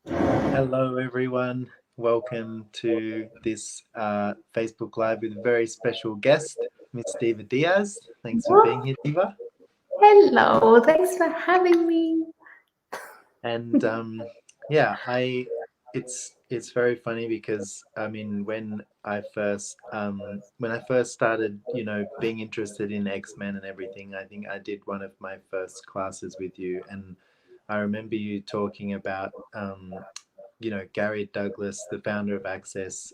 Hello, everyone. Welcome to this Facebook Live with a very special guest, Miss Diva Diaz. Thanks for being here, Diva. Hello, thanks for having me. And yeah, it's very funny because I mean when I first started, being interested in X-Men and everything, I think I did one of my first classes with you, and I remember you talking about Gary Douglas, the founder of Access,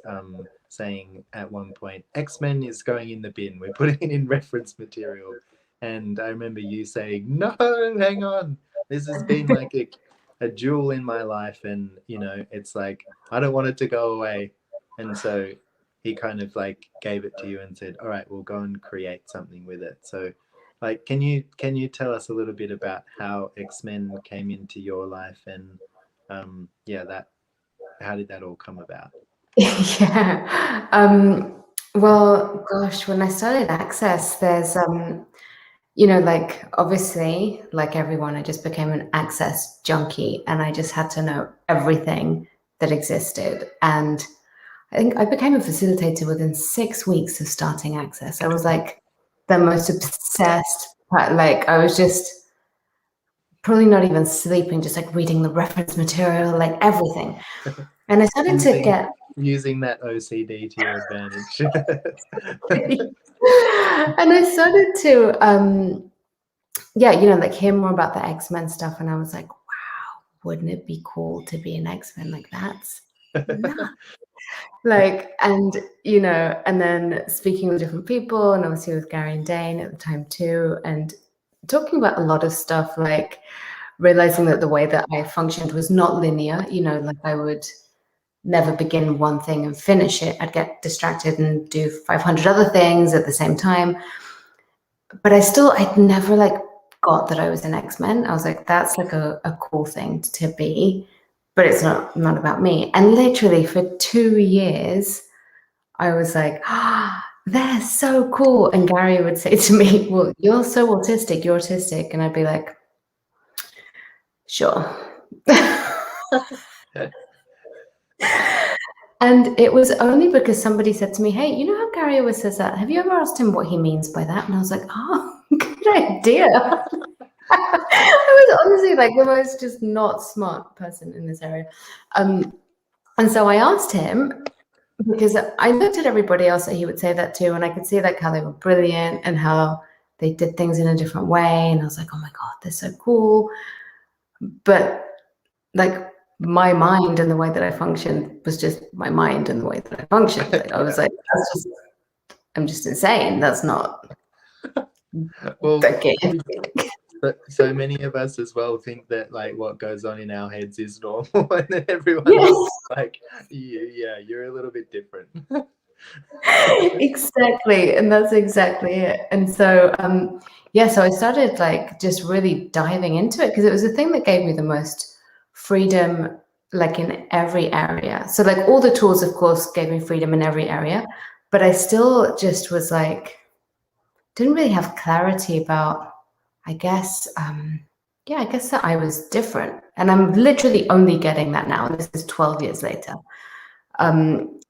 saying at one point, X-Men is going in the bin. We're putting it in reference material. And I remember you saying, no, hang on. This has been like a jewel in my life. And, it's like, I don't want it to go away. And so he kind of like gave it to you and said, all right, we'll go and create something with it. So like, can you tell us a little bit about how X-Men came into your life and that how did that all come about? Yeah. Well, gosh, when I started Access, there's like obviously, like everyone, I just became an Access junkie and I just had to know everything that existed. And I think I became a facilitator within 6 weeks of starting Access. I was like the most obsessed, like I was just probably not even sleeping, just like reading the reference material, like everything. And I started to get using that OCD to your advantage. and I started to like hear more about the X-Men stuff, and I was like, wow, wouldn't it be cool to be an X-Men? Like that's nuts. Like, and and then speaking with different people, and obviously with Gary and Dane at the time too, and talking about a lot of stuff, like realizing that the way that I functioned was not linear, like I would never begin one thing and finish it. I'd get distracted and do 500 other things at the same time. But I'd never like got that I was an X-Men. I was like, that's like a cool thing to be, but it's not about me. And literally for 2 years, I was like, they're so cool. And Gary would say to me, well, you're so autistic, you're autistic. And I'd be like, sure. And it was only because somebody said to me, hey, you know how Gary always says that? Have you ever asked him what he means by that? And I was like, oh, good idea. I was honestly like the most just not smart person in this area. And so I asked him because I looked at everybody else that he would say that to, and I could see like how they were brilliant and how they did things in a different way. And I was like, oh my God, they're so cool. But like my mind and the way that I functioned was just my mind and the way that I functioned. Like, I was like, I'm just insane. That's not well okay. so many of us as well think that like what goes on in our heads is normal, and then everyone Yes. else is like, yeah, you're a little bit different. Exactly, and that's exactly it. And so so I started like just really diving into it because it was the thing that gave me the most freedom, like in every area. So like all the tools of course gave me freedom in every area, but I still just was like didn't really have clarity about, I guess that I was different, and I'm literally only getting that now. This is 12 years later. And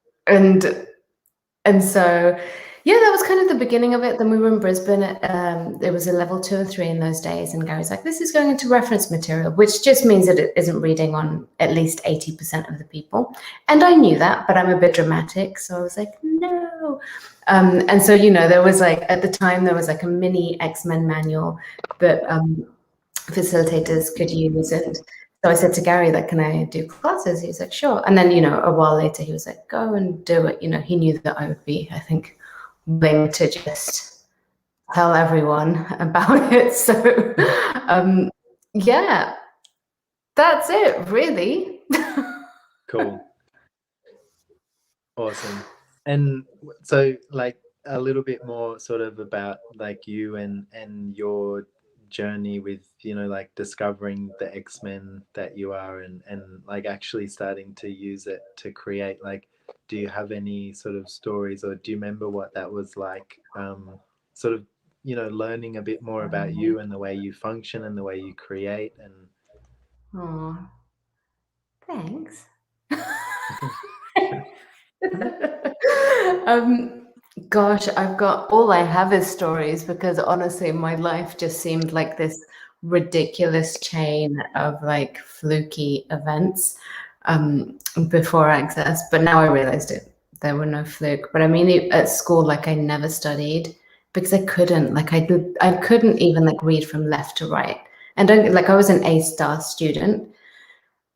so, yeah, that was kind of the beginning of it. Then we were in Brisbane. It was a level 2 and 3 in those days. And Gary's like, this is going into reference material, which just means that it isn't reading on at least 80% of the people. And I knew that, but I'm a bit dramatic. So I was like, no. And so, there was like, at the time, there was like a mini X-Men manual that facilitators could use. And so I said to Gary, like, can I do classes? He was like, sure. And then, a while later, he was like, go and do it. He knew that I would be, I think, willing to just tell everyone about it. So, yeah, that's it, really. Cool. Awesome. And so like a little bit more sort of about like you and your journey with like discovering the X-Men that you are, and like actually starting to use it to create, like, do you have any sort of stories, or do you remember what that was like, sort of learning a bit more about you and the way you function and the way you create? And Oh, Thanks. um, Gosh, all I have is stories because honestly, my life just seemed like this ridiculous chain of like fluky events before Access. But now I realized there were no fluke. But I mean, at school, like I never studied because I couldn't. Like I couldn't even like read from left to right. And don't like I was an A-star student,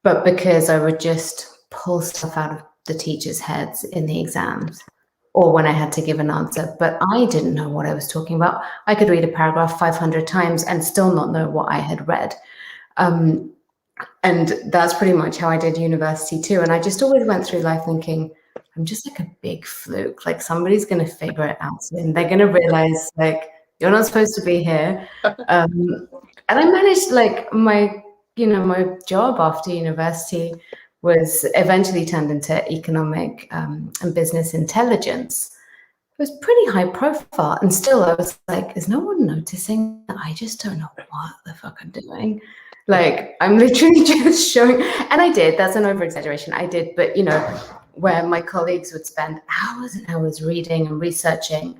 but because I would just pull stuff out of the teachers' heads in the exams or when I had to give an answer. But I didn't know what I was talking about. I could read a paragraph 500 times and still not know what I had read. And that's pretty much how I did university too. And I just always went through life thinking, I'm just like a big fluke. Like somebody's going to figure it out soon. They're going to realize like, you're not supposed to be here. And I managed like my job after university was eventually turned into economic and business intelligence. It was pretty high profile. And still I was like, is no one noticing that I just don't know what the fuck I'm doing? Like I'm literally just showing, and I did, that's an over exaggeration. I did, but where my colleagues would spend hours and hours reading and researching,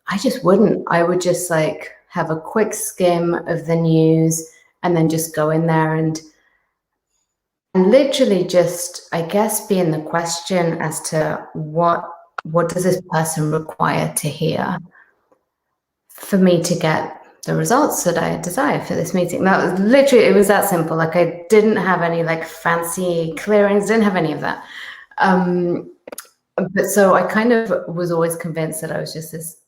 I just wouldn't. I would just like have a quick skim of the news and then just go in there and literally just, I guess, be in the question as to what does this person require to hear for me to get the results that I desire for this meeting. That was literally, it was that simple. Like I didn't have any like fancy clearings, didn't have any of that. But so I kind of was always convinced that I was just this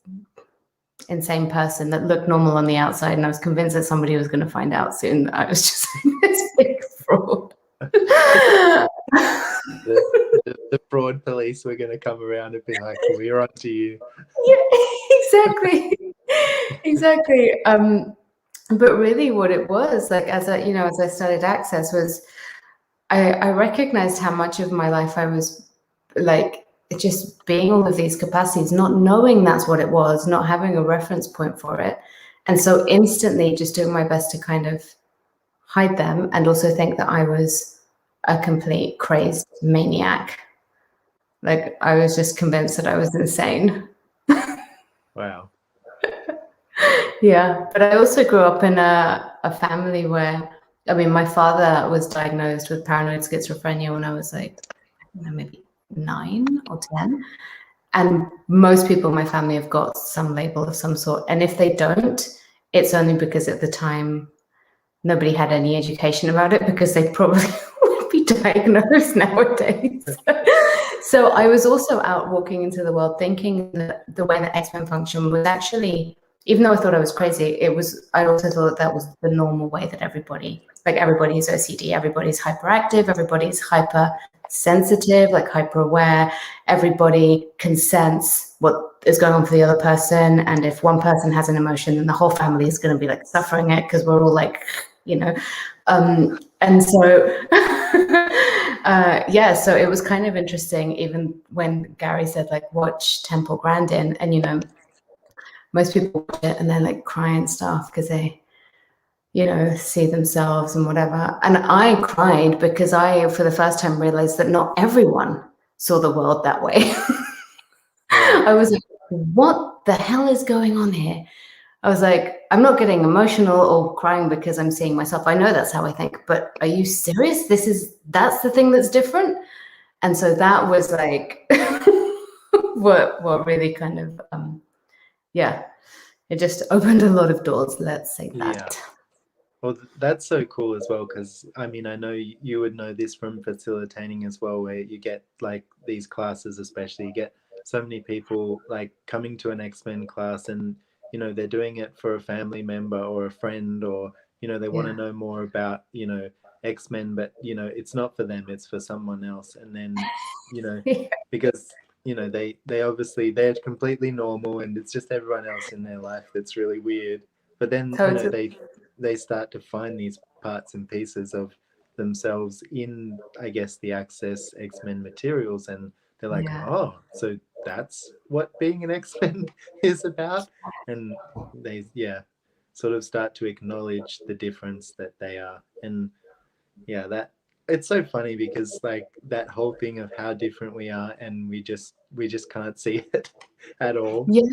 insane person that looked normal on the outside, and I was convinced that somebody was going to find out soon that I was just this big fraud. The fraud police were going to come around and be like, we're on to you. Yeah, exactly. But really what it was like, as I started Access, was I recognized how much of my life I was like just being all of these capacities, not knowing that's what it was, not having a reference point for it. And so instantly just doing my best to kind of hide them, and also think that I was a complete crazed maniac. Like I was just convinced that I was insane. Wow. Yeah, but I also grew up in a family where, I mean, my father was diagnosed with paranoid schizophrenia when I was like, maybe 9 or 10. And most people in my family have got some label of some sort. And if they don't, it's only because at the time nobody had any education about it, because they probably would be diagnosed nowadays. So I was also out walking into the world thinking that the way that XMen function was actually, even though I thought I was crazy, I also thought that was the normal way that everybody's OCD, everybody's hyperactive, everybody's hypersensitive, like hyper aware, everybody can sense what is going on for the other person. And if one person has an emotion, then the whole family is going to be like suffering it, because we're all like, and so so it was kind of interesting, even when Gary said like watch Temple Grandin, and most people watch it and then like cry and stuff because they see themselves and whatever. And I cried because I for the first time realized that not everyone saw the world that way. I was like, what the hell is going on here? I was like, I'm not getting emotional or crying because I'm seeing myself. I know that's how I think, but are you serious? That's the thing that's different. And so that was like what really kind of it just opened a lot of doors, let's say that. Yeah. Well, that's so cool as well, because I mean, I know you would know this from facilitating as well, where you get like these classes, especially you get so many people like coming to an XMen class, and they're doing it for a family member or a friend, or they want to know more about XMen, but it's not for them, it's for someone else. And then because they obviously they're completely normal, and it's just everyone else in their life that's really weird. But then they start to find these parts and pieces of themselves in, I guess, the Access XMen materials, and they're like, oh, so that's what being an XMen is about. And they sort of start to acknowledge the difference that they are. And that it's so funny because like that whole thing of how different we are, and we just can't see it at all. Yeah.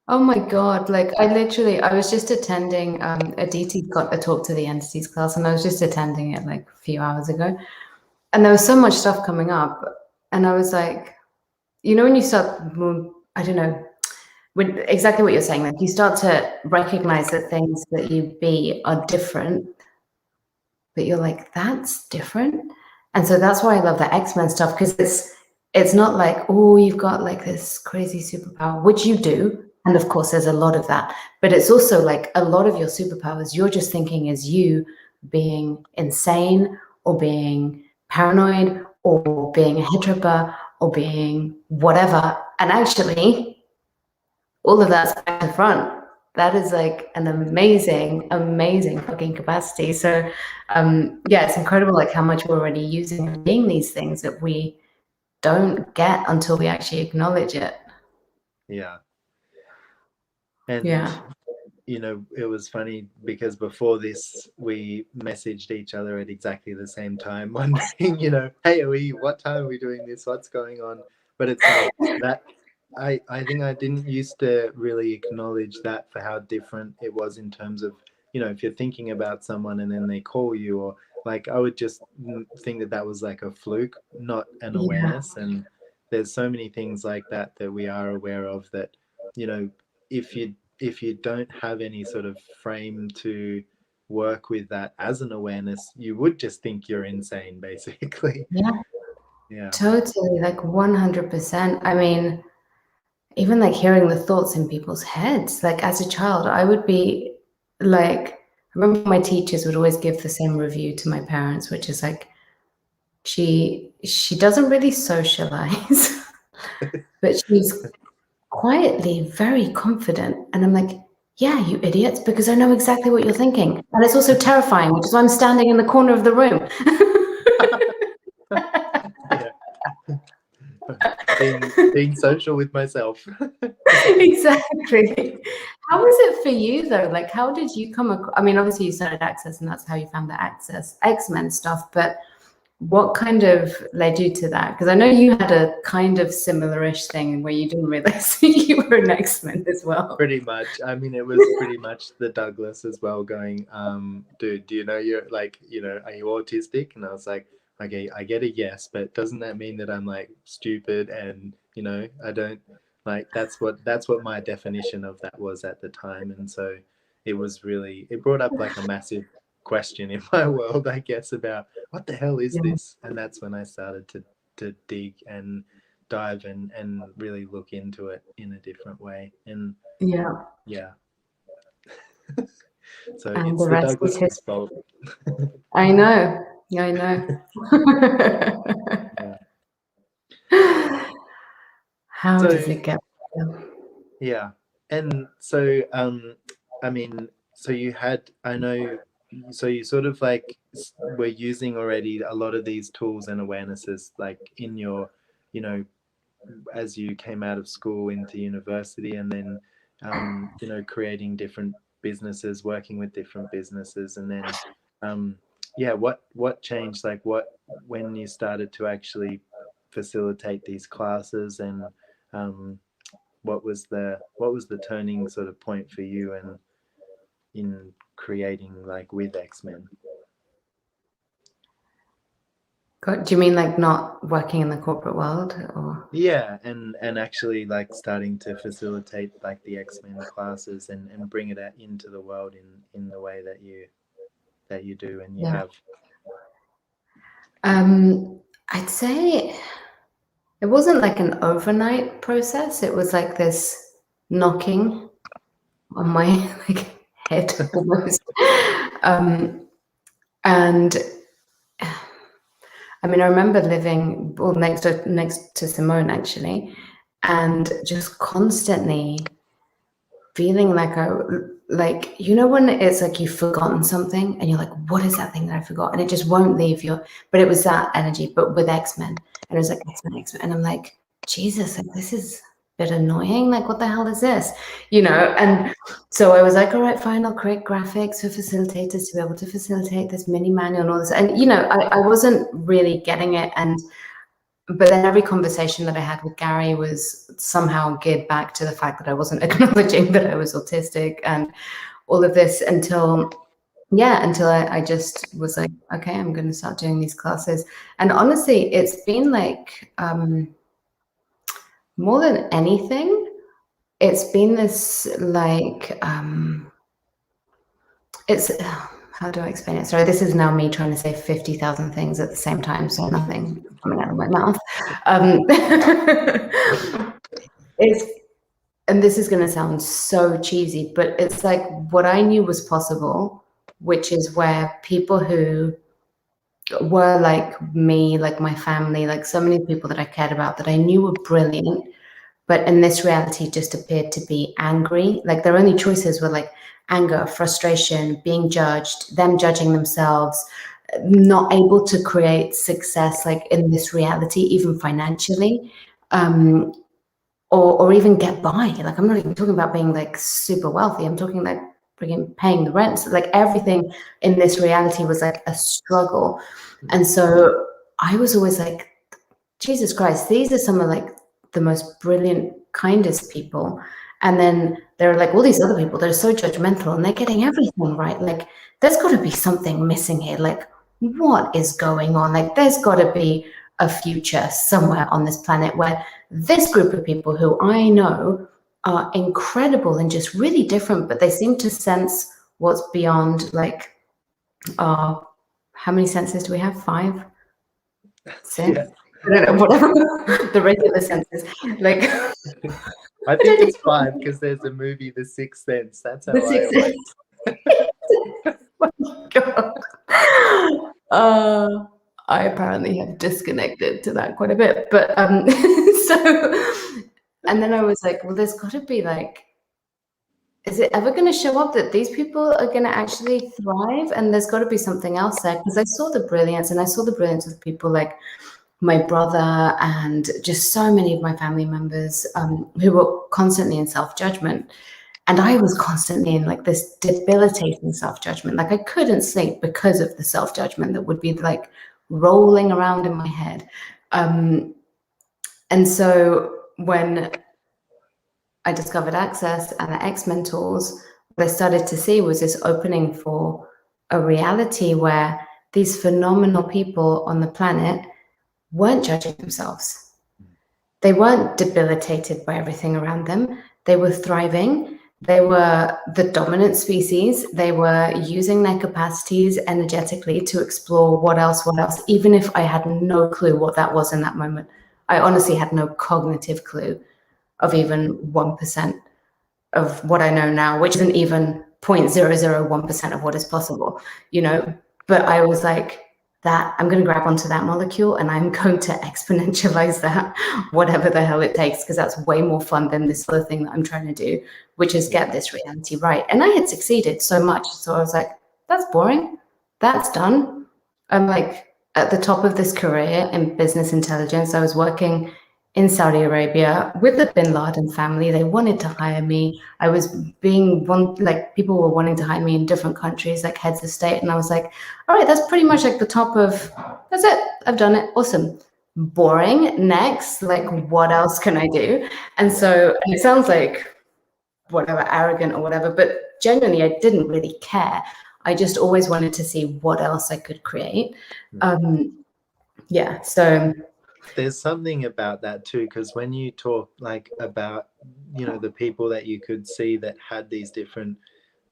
Oh my God. Like I was just attending, Aditi's got a talk to the entities class, and I was just attending it like a few hours ago. And there was so much stuff coming up. And I was like, you know, when you start, I don't know, when, exactly what you're saying, like you start to recognize that things that you be are different, but you're like, that's different. And so that's why I love the X-Men stuff, because it's not like, oh, you've got like this crazy superpower, which you do. And of course, there's a lot of that. But it's also like a lot of your superpowers, you're just thinking as you being insane or being paranoid or being a heteropa or being whatever. And actually, all of that's back to front. That is like an amazing, amazing fucking capacity. So, yeah, it's incredible like how much we're already using and being these things that we don't get until we actually acknowledge it. Yeah. And Yeah. you know, it was funny because before this we messaged each other at exactly the same time, wondering, you know, hey, what time are we doing this? What's going on? But it's like that I think I didn't used to really acknowledge that for how different it was in terms of, you know, if you're thinking about someone and then they call you, or like I would just think that that was like a fluke, not an Yeah. awareness. And there's so many things like that that we are aware of that, you know, if you don't have any sort of frame to work with that as an awareness, you would just think you're insane, basically. Yeah. Yeah. Totally, like 100%. I mean, even like hearing the thoughts in people's heads, like as a child, I would be like, I remember my teachers would always give the same review to my parents, which is like, she doesn't really socialize, but she's quietly very confident. And I'm like, yeah, you idiots, because I know exactly what you're thinking. And it's also terrifying, which is why I'm standing in the corner of the room. Yeah. being social with myself. Exactly. How was it for you though? Like, how did you come across? I mean, obviously you started Access, and that's how you found the Access X-Men stuff. But what kind of led you to that? Because I know you had a kind of similar-ish thing where you didn't realize you were an X-Men as well. Pretty much. I mean, it was pretty much the Douglas as well, going, dude, do you know you're like, you know, are you autistic? And I was like, okay, I get a yes, but doesn't that mean that I'm like stupid and, you know, I don't like, that's what my definition of that was at the time. And so it brought up like a massive question in my world, I guess, about what the hell is this? And that's when I started to dig and dive and really look into it in a different way. And Yeah. so And it's the the rest is Douglas's history. fault. I know. I know. Yeah. How So does it get better? yeah, and so I mean, so you had, I know, so you sort of like were using already a lot of these tools and awarenesses like in your, you know, as you came out of school into university, and then you know, creating different businesses, working with different businesses, and then yeah, what changed, like when you started to actually facilitate these classes, and what was the turning sort of point for you and in creating like with X-Men? Do you mean like not working in the corporate world, or? Yeah, and actually like starting to facilitate like the X-Men classes and bring it out into the world in the way that you do and you Yeah. have. I'd say it wasn't like an overnight process. It was like this knocking on my like head almost. And I mean, I remember living next to Simone actually, and just constantly feeling like you know when it's like you've forgotten something and you're like, what is that thing that I forgot? And it just won't leave you. But it was that energy, but with X-Men. And it was like X-Men. And I'm like, Jesus, like this is bit annoying. Like, what the hell is this? You know? And so I was like, all right, fine, I'll create graphics for facilitators to be able to facilitate this mini manual and all this. And, you know, I wasn't really getting it. But then every conversation that I had with Gary was somehow geared back to the fact that I wasn't acknowledging that I was autistic and all of this until I just was like, okay, I'm going to start doing these classes. And honestly, it's been like, more than anything, it's been this like, it's, how do I explain it? Sorry, this is now me trying to say 50,000 things at the same time, so nothing coming out of my mouth. And this is going to sound so cheesy, but it's like what I knew was possible, which is where people who were like me, like my family, like so many people that I cared about that I knew were brilliant, but in this reality just appeared to be angry. Like their only choices were like anger, frustration, being judged, them judging themselves, not able to create success like in this reality, even financially. Or even get by. Like, I'm not even talking about being like super wealthy. I'm talking like paying the rent. So, like everything in this reality was like a struggle. And so I was always like, Jesus Christ, these are some of like the most brilliant, kindest people. And then there are like all these other people that are so judgmental and they're getting everything right. Like, there's got to be something missing here. Like, what is going on? Like, there's got to be a future somewhere on this planet where this group of people who I know are incredible and just really different, but they seem to sense what's beyond like how many senses do we have? 5? 6? Yeah. I don't know, whatever the regular senses. Like I think it's 5 because there's a movie, The Sixth Sense. That's how the 6 senses. Oh my God. I apparently have disconnected to that quite a bit, but so, and then I was like, well, there's got to be like, is it ever going to show up that these people are going to actually thrive? And there's got to be something else there, because I saw the brilliance, and I saw the brilliance of people like my brother and just so many of my family members who were constantly in self-judgment. And I was constantly in like this debilitating self-judgment. Like I couldn't sleep because of the self-judgment that would be like rolling around in my head. And so when I discovered Access and the XMen tools, what I started to see was this opening for a reality where these phenomenal people on the planet weren't judging themselves. They weren't debilitated by everything around them. They were thriving. They were the dominant species. They were using their capacities energetically to explore what else, even if I had no clue what that was in that moment. I honestly had no cognitive clue of even 1% of what I know now, which isn't even 0.001% of what is possible, you know? But I was like, that I'm going to grab onto that molecule and I'm going to exponentialize that, whatever the hell it takes, because that's way more fun than this other thing that I'm trying to do, which is get this reality right. And I had succeeded so much. So I was like, that's boring. That's done. I'm like at the top of this career in business intelligence. I was working in Saudi Arabia with the Bin Laden family. They wanted to hire me. I was like people were wanting to hire me in different countries, like heads of state. And I was like, all right, that's pretty much like the top of, that's it. I've done it. Awesome. Boring. Next, like what else can I do? And so and it sounds like whatever, arrogant or whatever, but genuinely I didn't really care. I just always wanted to see what else I could create. Yeah, so there's something about that too, because when you talk like about, you know, the people that you could see that had these different,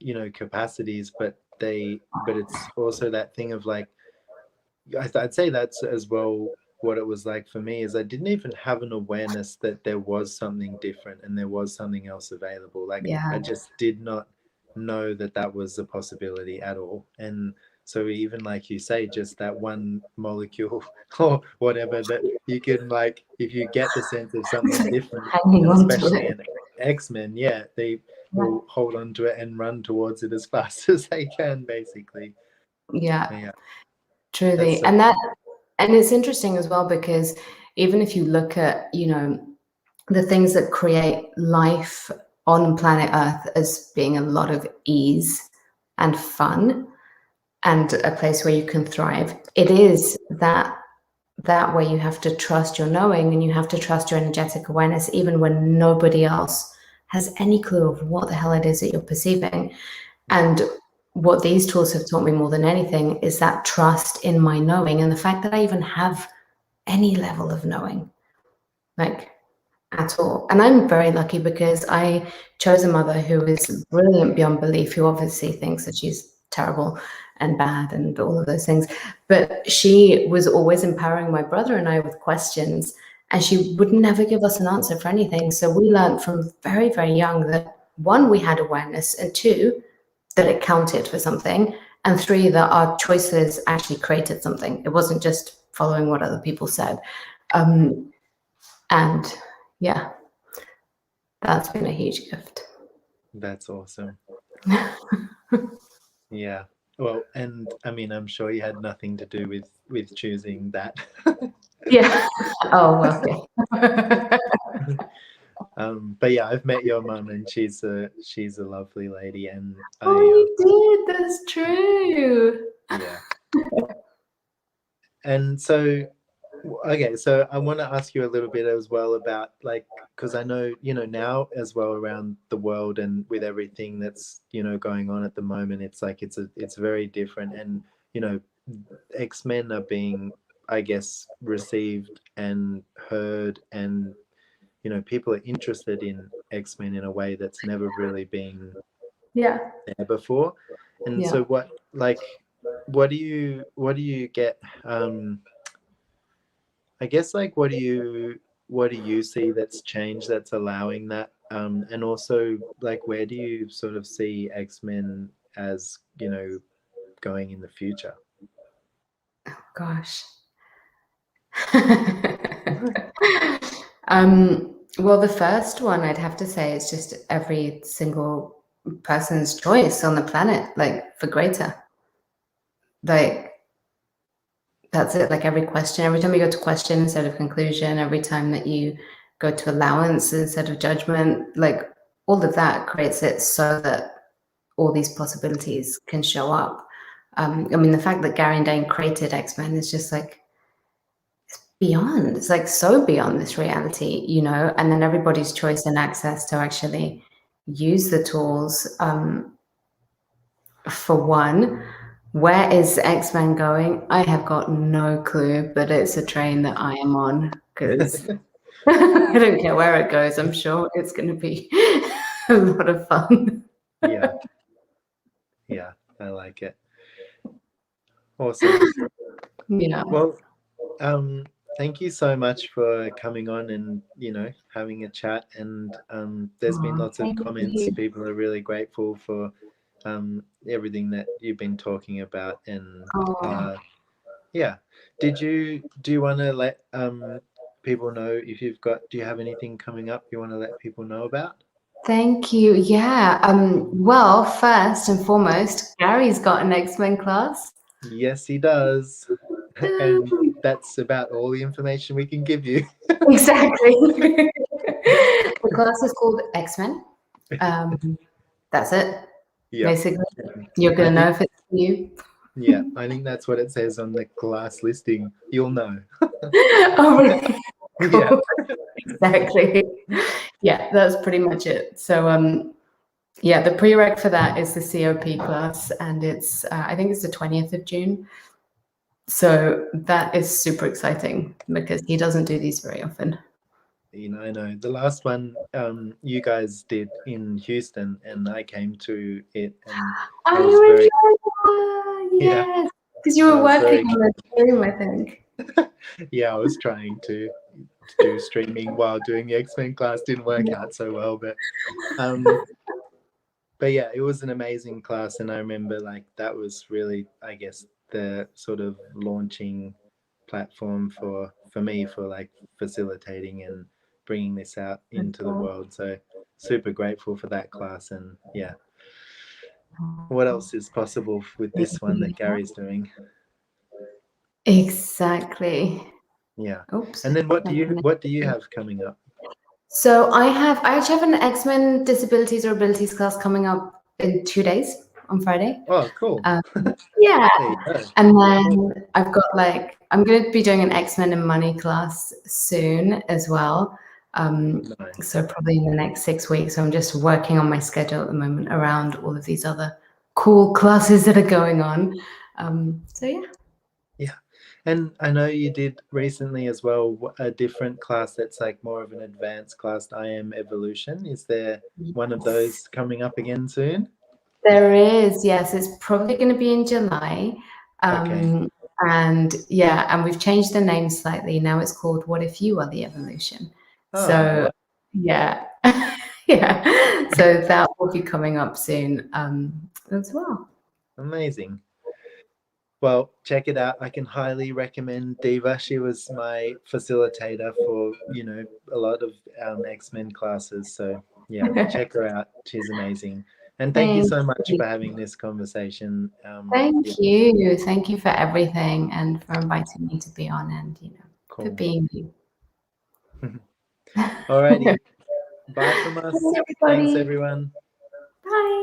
you know, capacities, but it's also that thing of like, I'd say that's as well what it was like for me, is I didn't even have an awareness that there was something different and there was something else available. Like yeah. I just did not know that that was a possibility at all. And so even like you say, just that one molecule or whatever that you can, like, if you get the sense of something different, Hanging and on to especially it. in X-Men, yeah, they will hold on to it and run towards it as fast as they can, basically. Yeah. Yeah. Truly. And it's interesting as well, because even if you look at, you know, the things that create life on planet Earth as being a lot of ease and fun and a place where you can thrive. It is that way you have to trust your knowing, and you have to trust your energetic awareness, even when nobody else has any clue of what the hell it is that you're perceiving. And what these tools have taught me more than anything is that trust in my knowing, and the fact that I even have any level of knowing, like, at all. And I'm very lucky because I chose a mother who is brilliant beyond belief, who obviously thinks that she's terrible and bad and all of those things. But she was always empowering my brother and I with questions, and she would never give us an answer for anything. So we learned from very, very young that, one, we had awareness, and two, that it counted for something, and three, that our choices actually created something. It wasn't just following what other people said. And yeah, that's been a huge gift. That's awesome. Yeah. Well, and I mean, I'm sure you had nothing to do with choosing that. Yeah. Oh, well, yeah. But yeah, I've met your mum, and she's a lovely lady, and you did. That's true. Yeah. And so, okay, so I want to ask you a little bit as well about, like, because I know, now as well around the world and with everything that's, going on at the moment, it's like it's very different, and X-Men are being, I guess, received and heard, and people are interested in X-Men in a way that's never really been there before. And so what do you get, I guess, like, what do you see that's changed, that's allowing that, and also, like, where do you sort of see X-Men as going in the future? Oh, gosh. Well, the first one I'd have to say is just every single person's choice on the planet, like, for greater. Like, that's it. Like, every time you go to question instead of conclusion, every time that you go to allowance instead of judgment, like, all of that creates it so that all these possibilities can show up. I mean, the fact that Gary and Dane created X-Men is just like, beyond. It's like so beyond this reality, and then everybody's choice and access to actually use the tools. For one, where is X-Men going? I have got no clue, but it's a train that I am on, because I don't care where it goes. I'm sure it's going to be a lot of fun. Yeah, I like it. Awesome. Yeah. Well, thank you so much for coming on and having a chat. And there's been lots of comments. People are really grateful for everything that you've been talking about. And yeah, do you want to let people know if do you have anything coming up you want to let people know about? Thank you. Yeah. Well, first and foremost, Gary's got an X-Men class. Yes, he does. And that's about all the information we can give you. Exactly. The class is called XMen. That's it. Basically, you're going to know if it's you. Yeah, I think that's what it says on the class listing. You'll know. Oh, really? Cool. Yeah. Exactly. Yeah, that's pretty much it. So, yeah, the prereq for that is the COP class, and it's I think it's the 20th of June. So that is super exciting because he doesn't do these very often. I know the last one you guys did in Houston, and I came to it, and I was very yes, because you were working on the stream, I think. Yeah, I was trying to do streaming while doing the X-Men class. Didn't work out so well, but yeah, it was an amazing class, and I remember, like, that was really, I guess, the sort of launching platform for me for, like, facilitating and bringing this out into the world. So super grateful for that class. And yeah, what else is possible with this one that Gary's doing? Exactly. Yeah. Oops. And then what do you have coming up? So I actually have an XMen disabilities or abilities class coming up in 2 days on Friday. Oh, cool. Yeah. There you go. And then I've got I'm going to be doing an XMen and money class soon as well. Nice. So probably in the next 6 weeks. So I'm just working on my schedule at the moment around all of these other cool classes that are going on. So yeah. Yeah. And I know you did recently as well a different class that's like more of an advanced class, I Am Evolution. Is there one of those coming up again soon? There is, yes. It's probably going to be in July. Okay. And yeah, and we've changed the name slightly. Now it's called What If You Are the Evolution? Oh, So yeah. Yeah. So that will be coming up soon as well. amazing. Well, check it out. I can highly recommend Diva. She was my facilitator for, a lot of XMen classes. So yeah, check her out. She's amazing. And thank you so much for having this conversation. Thank you. Thank you for everything and for inviting me to be on and, for Cool. being you. Alrighty. Bye from us. Bye, everybody. Thanks, everyone. Bye.